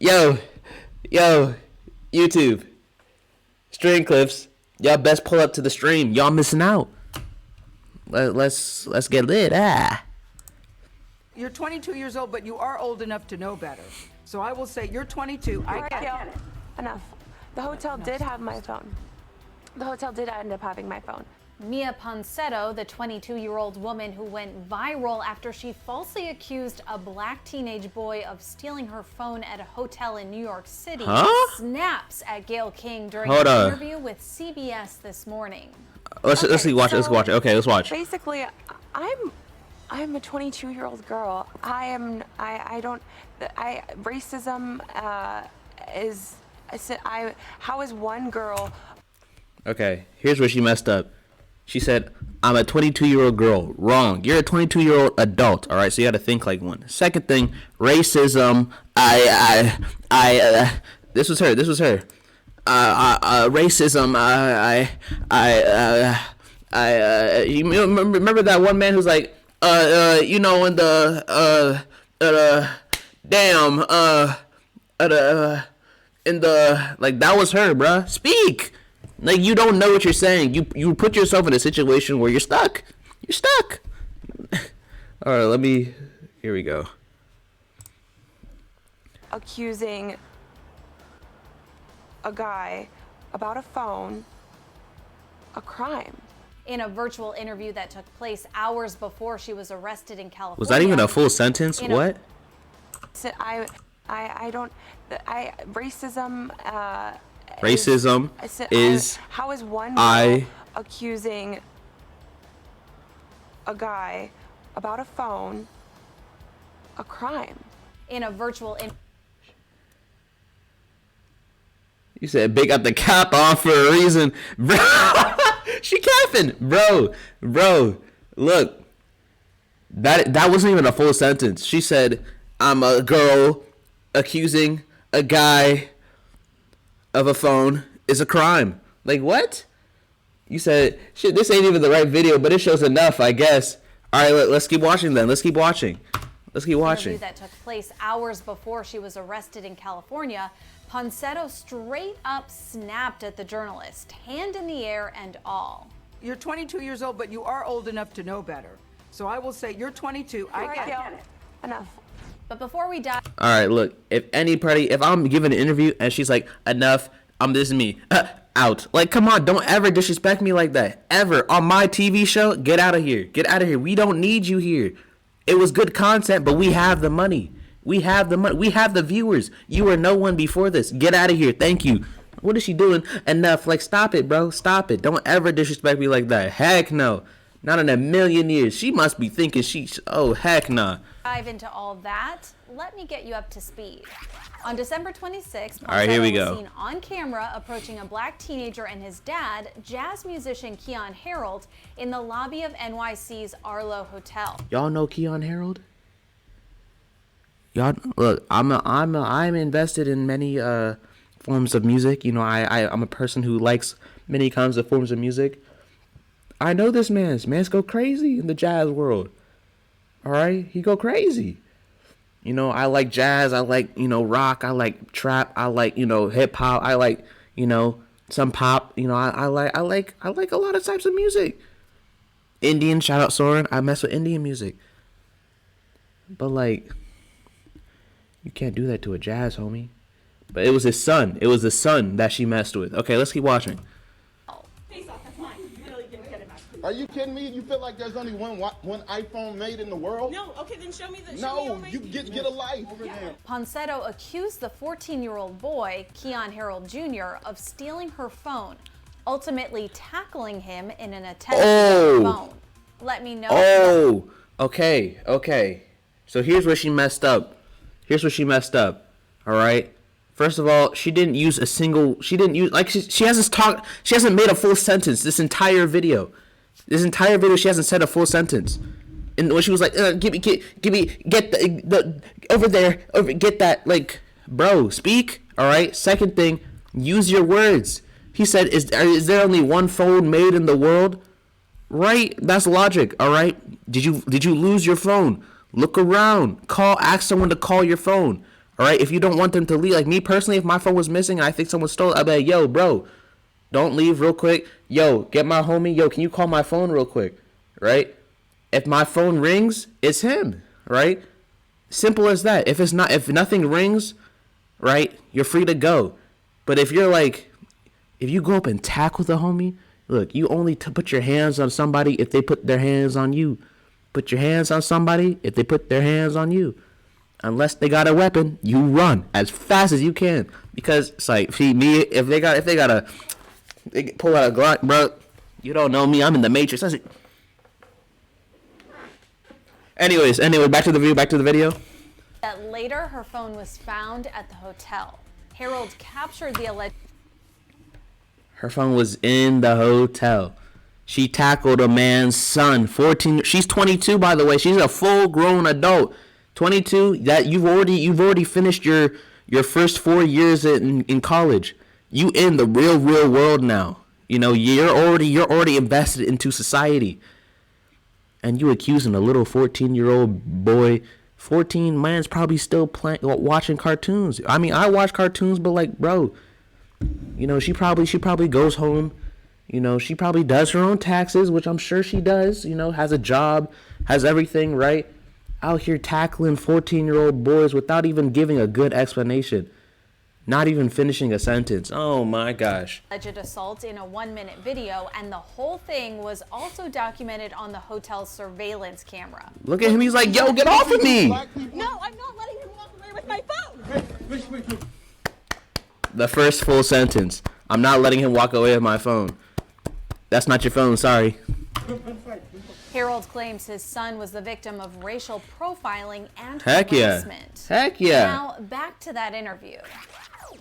Yo, yo, YouTube, stream clips. Y'all best pull up to the stream. Y'all missing out. Let's get lit. You're 22 years old, but you are old enough to know better. So I will say you're 22. I get it. Enough. The hotel did have my phone. The hotel did end up having my phone. Mia Ponsetto, the 22-year-old woman who went viral after she falsely accused a black teenage boy of stealing her phone at a hotel in New York City, snaps at Gayle King during an interview with CBS this morning. Let's watch it. Okay, let's watch. Basically, I'm a 22-year-old girl. Racism how is one girl? Okay, here's where she messed up. She said, I'm a 22-year-old girl. Wrong. You're a 22-year-old adult. All right, so you got to think like one. Second thing, racism. This was her. Racism. You remember that one man who's like, in the, like, that was her, bruh. Speak. Like, you don't know what you're saying. You put yourself in a situation where you're stuck. You're stuck. All right, here we go. Accusing a guy about a phone, a crime. In a virtual interview that took place hours before she was arrested in California. Was that even a full sentence? What? Racism is how is one girl accusing a guy about a phone a crime? In a virtual You said big got the cap on for a reason. Bro, she capping. Bro, look. That wasn't even a full sentence. She said, I'm a girl accusing a guy of a phone is a crime. Like, what? You said, shit, this ain't even the right video, but it shows enough, I guess. All right, let's keep watching then. Let's keep watching. Interview that took place hours before she was arrested in California, Ponsetto straight up snapped at the journalist, hand in the air and all. You're 22 years old, but you are old enough to know better. So I will say you're 22. I get it. Enough. But before we dive... All right, look, if I'm giving an interview and she's like, enough, this is me, out. Like, come on, don't ever disrespect me like that. Ever. On my TV show, get out of here. Get out of here. We don't need you here. It was good content, but we have the money. We have the money. We have the viewers. You were no one before this. Get out of here. Thank you. What is she doing? Enough. Like, stop it, bro. Stop it. Don't ever disrespect me like that. Heck no. Not in a million years. She must be thinking oh, heck nah. Dive into all that. Let me get you up to speed. On December 26th, all right, here we was go. seen on camera approaching a black teenager and his dad, jazz musician Keon Harold, in the lobby of NYC's Arlo Hotel. Y'all know Keon Harold? Y'all look, I'm invested in many forms of music. You know, I'm a person who likes many kinds of forms of music. I know this man's go crazy in the jazz world. All right, he go crazy. You know, I like jazz, I like, rock, I like trap, I like, hip hop, I like, some pop, I like a lot of types of music. Indian, shout out Soren, I mess with Indian music. But like, you can't do that to a jazz homie. But it was his son. It was the son that she messed with. Okay, let's keep watching. Are you kidding me? You feel like there's only one iPhone made in the world? No. Okay, then show me the. No, you get a life. Yeah. Ponsetto accused the 14-year-old boy, Keon Harold Jr., of stealing her phone, ultimately tackling him in an attempt to get her phone. Let me know. Okay. So here's where she messed up. All right. First of all, she didn't use she hasn't made a full sentence this entire video. She hasn't said a full sentence. And when she was like, get that, like, bro, speak, all right? Second thing, use your words. He said, is there only one phone made in the world? Right? That's logic, all right? Did you lose your phone? Look around. Ask someone to call your phone. All right, if you don't want them to leave, like me personally, if my phone was missing and I think someone stole it, I'd be like, yo, bro, don't leave real quick. Yo, get my homie. Yo, can you call my phone real quick? Right? If my phone rings, it's him. Right? Simple as that. If nothing rings, right, you're free to go. But if you're like, if you go up and tackle the homie, look, you only put your hands on somebody if they put their hands on you. Put your hands on somebody if they put their hands on you. Unless they got a weapon, you run as fast as you can. Because it's like, see me, if they pull out a Glock, bro, you don't know me. I'm in the Matrix. That's it. Anyways, back to the video. That later, her phone was found at the hotel. Harold captured the alleged. Her phone was in the hotel. She tackled a man's son, 14. She's 22, by the way. She's a full-grown adult. 22. That you've already finished your first 4 years in college. You in the real world now. You know, you're already invested into society. And you accusing a little 14-year-old boy. 14, man's probably still watching cartoons. I mean, I watch cartoons, but like, bro, you know, she probably goes home. You know, she probably does her own taxes, which I'm sure she does. You know, has a job, has everything, right? Out here tackling 14-year-old boys without even giving a good explanation. Not even finishing a sentence. Oh my gosh. Alleged assault in a 1-minute video, and the whole thing was also documented on the hotel's surveillance camera. Look at him. He's like, yo, get off of me. No, I'm not letting him walk away with my phone. Wait. The first full sentence. I'm not letting him walk away with my phone. That's not your phone, sorry. Harold claims his son was the victim of racial profiling and Heck yeah. harassment. Heck yeah. Now, back to that interview.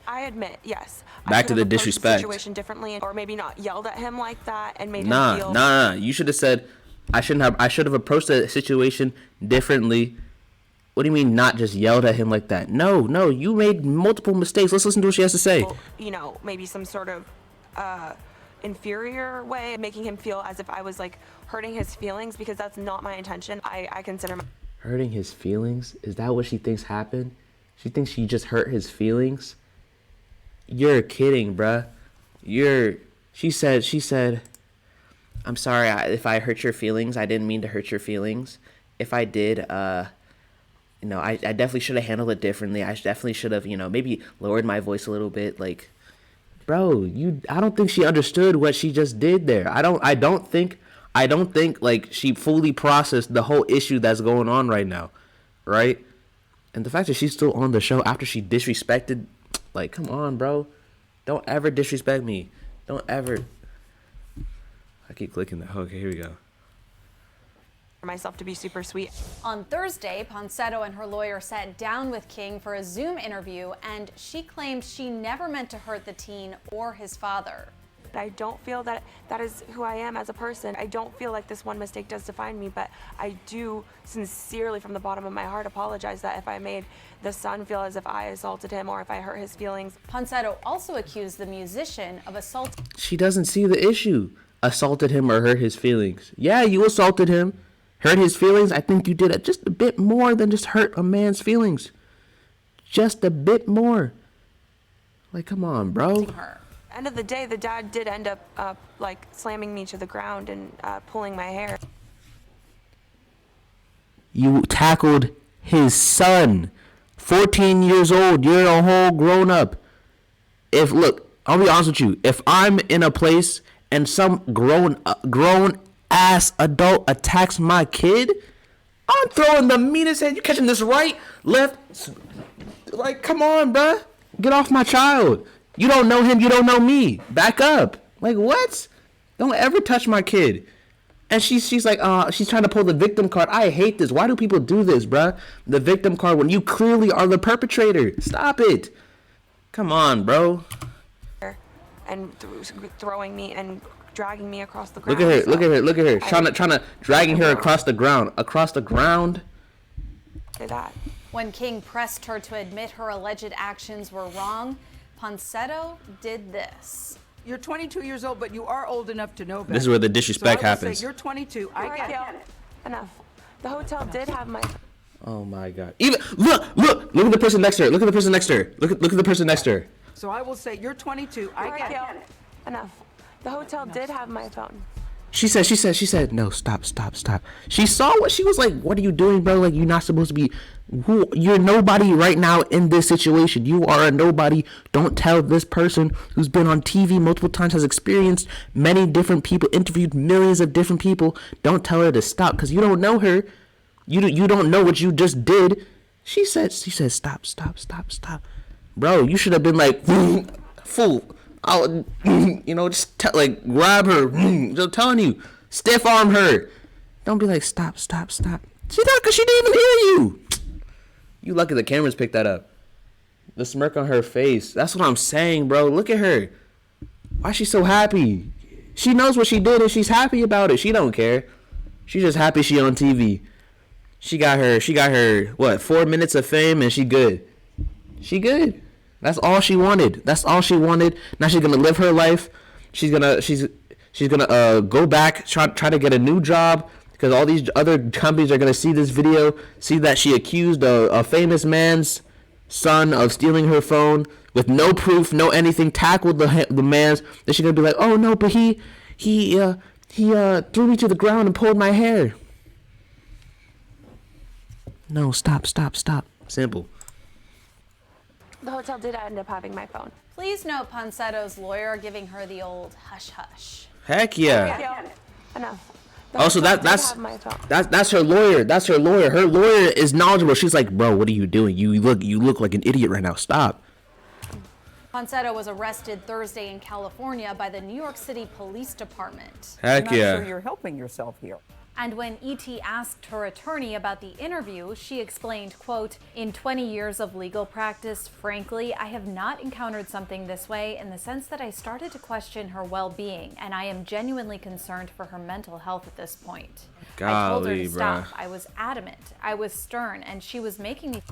I admit, yes. Back to the I should have approached disrespect. the situation differently, or maybe not yelled at him like that and made him feel. Nah. You should have said, I should have approached the situation differently. What do you mean not just yelled at him like that? No, you made multiple mistakes. Let's listen to what she has to say. You know, maybe some sort of inferior way, making him feel as if I was like hurting his feelings, because that's not my intention. I consider Hurting his feelings? Is that what she thinks happened? She thinks she just hurt his feelings? You're kidding, bruh. She said, I'm sorry if I hurt your feelings. I didn't mean to hurt your feelings. If I did, I definitely should have handled it differently. I definitely should have, maybe lowered my voice a little bit. Like, bro, I don't think she understood what she just did there. I don't think like she fully processed the whole issue that's going on right now, right? And the fact that she's still on the show after she disrespected, like, come on, bro. Don't ever disrespect me. Don't ever. I keep clicking that. Okay, here we go. myself to be super sweet. On Thursday, Ponsetto and her lawyer sat down with King for a Zoom interview, and she claimed she never meant to hurt the teen or his father. I don't feel that that is who I am as a person. I don't feel like this one mistake does define me, but I do sincerely from the bottom of my heart apologize that if I made the son feel as if I assaulted him or if I hurt his feelings. Ponsetto also accused the musician of assault. She doesn't see the issue. Assaulted him or hurt his feelings. Yeah, you assaulted him. Hurt his feelings. I think you did it just a bit more than just hurt a man's feelings. Just a bit more. Like, come on, bro. Her. End of the day, the dad did end up like slamming me to the ground and pulling my hair. You tackled his son. 14 years old. You're a whole grown up. Look, I'll be honest with you. If I'm in a place and some grown ass adult attacks my kid, I'm throwing the meanest hand. You catching this right, left? Like, come on, bruh. Get off my child. You don't know him, you don't know me. Back up. Like, what? Don't ever touch my kid. And she's like, she's trying to pull the victim card. I hate this. Why do people do this, bruh? The victim card when you clearly are the perpetrator. Stop it. Come on, bro. And throwing me and dragging me across the ground. Look at her. Trying to dragging her across the ground. Across the ground. Say that. When King pressed her to admit her alleged actions were wrong, Ponsetto did this. You're 22 years old, but you are old enough to know better. This is where the disrespect so I will happens. say you're 22. I get it. Enough. The hotel did have my... Oh my God. Even look at the person next to her. Look at the person next to her. Look at the person next to her. So I will say, you're 22. I get it. Enough. The hotel did have my phone. She said, no, stop. She saw what she was like, what are you doing, bro? Like, you're not supposed to be, you're nobody right now in this situation. You are a nobody. Don't tell this person who's been on TV multiple times, has experienced many different people, interviewed millions of different people. Don't tell her to stop, because you don't know her. You don't know what you just did. She said, stop. Bro, you should have been like, fool. I'll, just grab her. Just telling you, stiff arm her. Don't be like, stop. She not, cause she didn't even hear you. You lucky the cameras picked that up. The smirk on her face. That's what I'm saying, bro. Look at her. Why is she so happy? She knows what she did and she's happy about it. She don't care. She's just happy she on TV. She got her, what, 4 minutes of fame and she good. She good. That's all she wanted. Now she's gonna live her life. She's gonna go back, try to get a new job, because all these other companies are gonna see this video, see that she accused a famous man's son of stealing her phone with no proof, no anything, tackled the man's. Then she's gonna be like, oh no, but he threw me to the ground and pulled my hair. No, stop. Simple. The hotel did end up having my phone. Please note Ponsetto's lawyer giving her the old hush. Heck yeah. Enough. Also, that's her lawyer. Her lawyer is knowledgeable. She's like, bro, what are you doing? You look like an idiot right now. Stop. Ponsetto was arrested Thursday in California by the New York City Police Department. Heck yeah. I'm not sure you're helping yourself here. And when E.T. asked her attorney about the interview, she explained, quote, in 20 years of legal practice, frankly, I have not encountered something this way in the sense that I started to question her well-being, and I am genuinely concerned for her mental health at this point. I told her to stop. I was adamant. I was stern, and she was making me...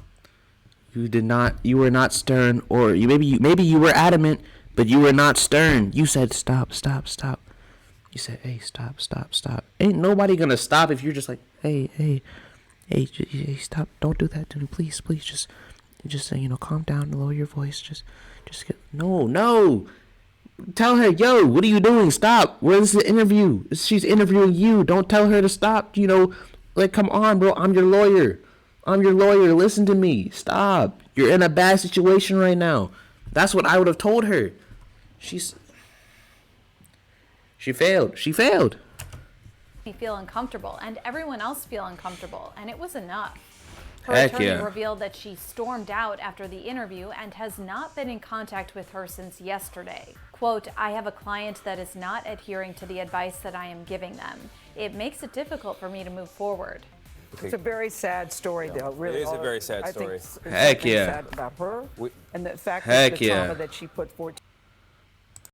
You were not stern, or maybe you were adamant, but you were not stern. You said stop. You said, hey, stop. Ain't nobody gonna stop if you're just like, hey, stop. Don't do that to me, please. Just say, calm down, lower your voice. Just get, no. Tell her, yo, what are you doing? Stop. Where's the interview? She's interviewing you. Don't tell her to stop. Come on, bro. I'm your lawyer. Listen to me. Stop. You're in a bad situation right now. That's what I would have told her. She failed. Me feel uncomfortable, and everyone else feel uncomfortable, and it was enough. Her Heck attorney yeah. revealed that she stormed out after the interview and has not been in contact with her since yesterday. Quote, I have a client that is not adhering to the advice that I am giving them. It makes it difficult for me to move forward. It's a very sad story, though. Really, it is a very sad story. I think Heck yeah. sad about her and the fact Heck that the yeah. trauma that she put forth.